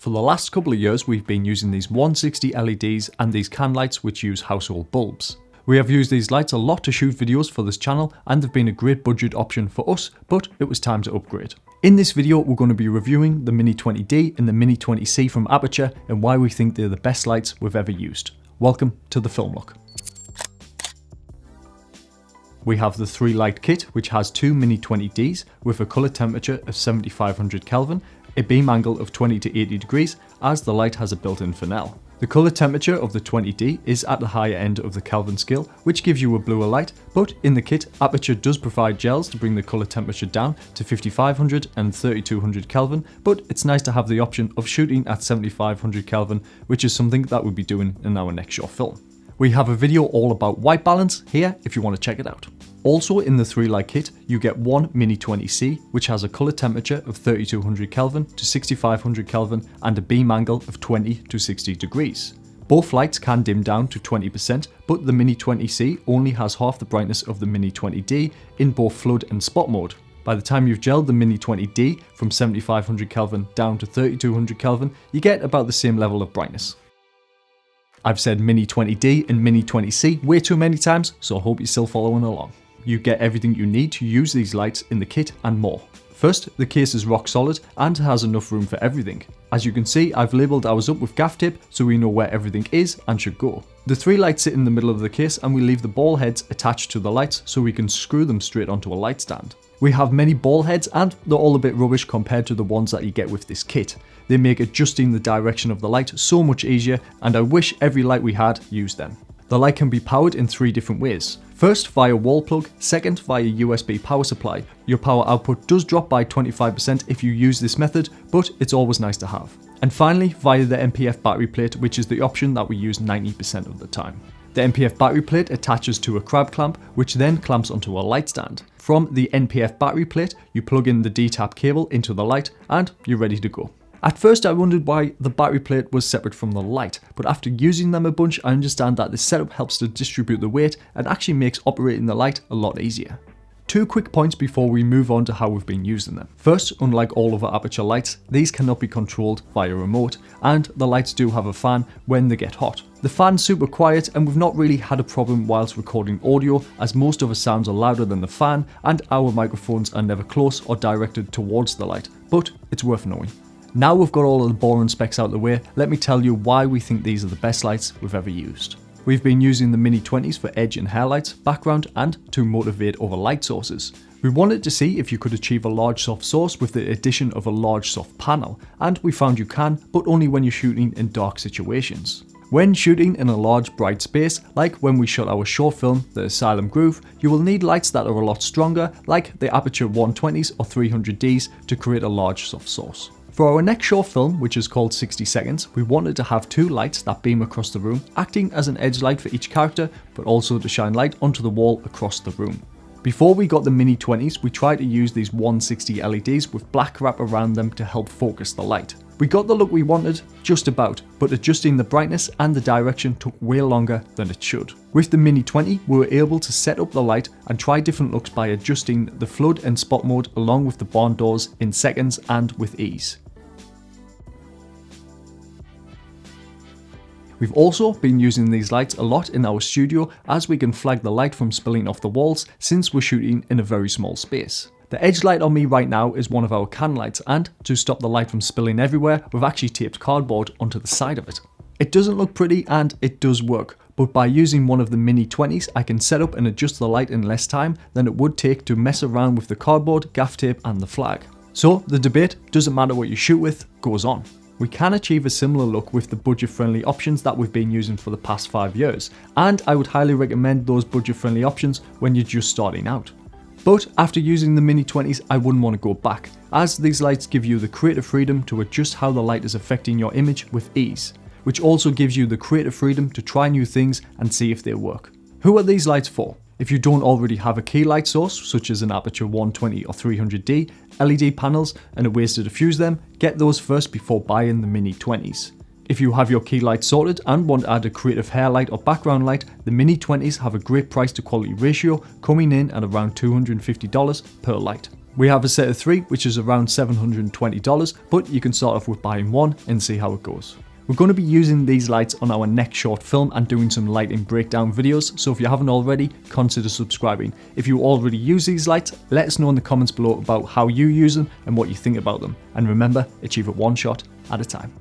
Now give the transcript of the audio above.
For the last couple of years we've been using these 160 LEDs and these can lights which use household bulbs. We have used these lights a lot to shoot videos for this channel and they've been a great budget option for us, but it was time to upgrade. In this video we're going to be reviewing the Mini-20D and the Mini-20C from Aputure and why we think they're the best lights we've ever used. Welcome to the Film Look. We have the 3-light kit which has two Mini-20Ds with a colour temperature of 7500 Kelvin, a beam angle of 20 to 80 degrees as the light has a built-in Fresnel. The colour temperature of the 20D is at the higher end of the Kelvin scale, which gives you a bluer light, but in the kit, Aputure does provide gels to bring the colour temperature down to 5500 and 3200 Kelvin, but it's nice to have the option of shooting at 7500 Kelvin, which is something that we'll be doing in our next short film. We have a video all about white balance here if you want to check it out. Also in the 3-light kit, you get one Mini-20C, which has a colour temperature of 3200 Kelvin to 6500 Kelvin and a beam angle of 20 to 60 degrees. Both lights can dim down to 20%, but the Mini-20C only has half the brightness of the Mini-20D in both flood and spot mode. By the time you've gelled the Mini-20D from 7500 Kelvin down to 3200 Kelvin, you get about the same level of brightness. I've said Mini-20D and Mini-20C way too many times, so I hope you're still following along. You get everything you need to use these lights in the kit and more. First, the case is rock solid and has enough room for everything. As you can see, I've labelled ours up with gaff tape so we know where everything is and should go. The 3 lights sit in the middle of the case and we leave the ball heads attached to the lights so we can screw them straight onto a light stand. We have many ball heads and they're all a bit rubbish compared to the ones that you get with this kit. They make adjusting the direction of the light so much easier and I wish every light we had used them. The light can be powered in 3 different ways. First via wall plug, second via USB power supply. Your power output does drop by 25% if you use this method, but it's always nice to have. And finally via the NPF battery plate, which is the option that we use 90% of the time. The NPF battery plate attaches to a crab clamp, which then clamps onto a light stand. From the NPF battery plate, you plug in the D-tap cable into the light and you're ready to go. At first I wondered why the battery plate was separate from the light, but after using them a bunch I understand that this setup helps to distribute the weight and actually makes operating the light a lot easier. 2 quick points before we move on to how we've been using them. First, unlike all other Aputure lights, these cannot be controlled via remote, and the lights do have a fan when they get hot. The fan's super quiet and we've not really had a problem whilst recording audio, as most of the sounds are louder than the fan and our microphones are never close or directed towards the light, but it's worth knowing. Now we've got all of the boring specs out of the way, let me tell you why we think these are the best lights we've ever used. We've been using the Mini-20s for edge and highlights, background and to motivate other light sources. We wanted to see if you could achieve a large soft source with the addition of a large soft panel, and we found you can, but only when you're shooting in dark situations. When shooting in a large bright space, like when we shot our short film, The Asylum Groove, you will need lights that are a lot stronger, like the Aputure 120s or 300Ds to create a large soft source. For our next short film, which is called 60 Seconds, we wanted to have 2 lights that beam across the room, acting as an edge light for each character, but also to shine light onto the wall across the room. Before we got the Mini-20s, we tried to use these 160 LEDs with black wrap around them to help focus the light. We got the look we wanted, just about, but adjusting the brightness and the direction took way longer than it should. With the Mini-20, we were able to set up the light and try different looks by adjusting the flood and spot mode along with the barn doors in seconds and with ease. We've also been using these lights a lot in our studio as we can flag the light from spilling off the walls since we're shooting in a very small space. The edge light on me right now is one of our can lights, and to stop the light from spilling everywhere, we've actually taped cardboard onto the side of it. It doesn't look pretty and it does work, but by using one of the Mini-20s I can set up and adjust the light in less time than it would take to mess around with the cardboard, gaff tape and the flag. So the debate, doesn't matter what you shoot with, goes on. We can achieve a similar look with the budget-friendly options that we've been using for the past 5 years, and I would highly recommend those budget-friendly options when you're just starting out. But after using the Mini-20s, I wouldn't want to go back, as these lights give you the creative freedom to adjust how the light is affecting your image with ease, which also gives you the creative freedom to try new things and see if they work. Who are these lights for? If you don't already have a key light source, such as an Aputure 120 or 300D, LED panels and a ways to diffuse them, get those first before buying the Mini-20s. If you have your key light sorted and want to add a creative hair light or background light, the Mini-20s have a great price to quality ratio, coming in at around $250 per light. We have a set of 3, which is around $720, but you can start off with buying 1 and see how it goes. We're going to be using these lights on our next short film and doing some lighting breakdown videos, so if you haven't already, consider subscribing. If you already use these lights, let us know in the comments below about how you use them and what you think about them. And remember, achieve it one shot at a time.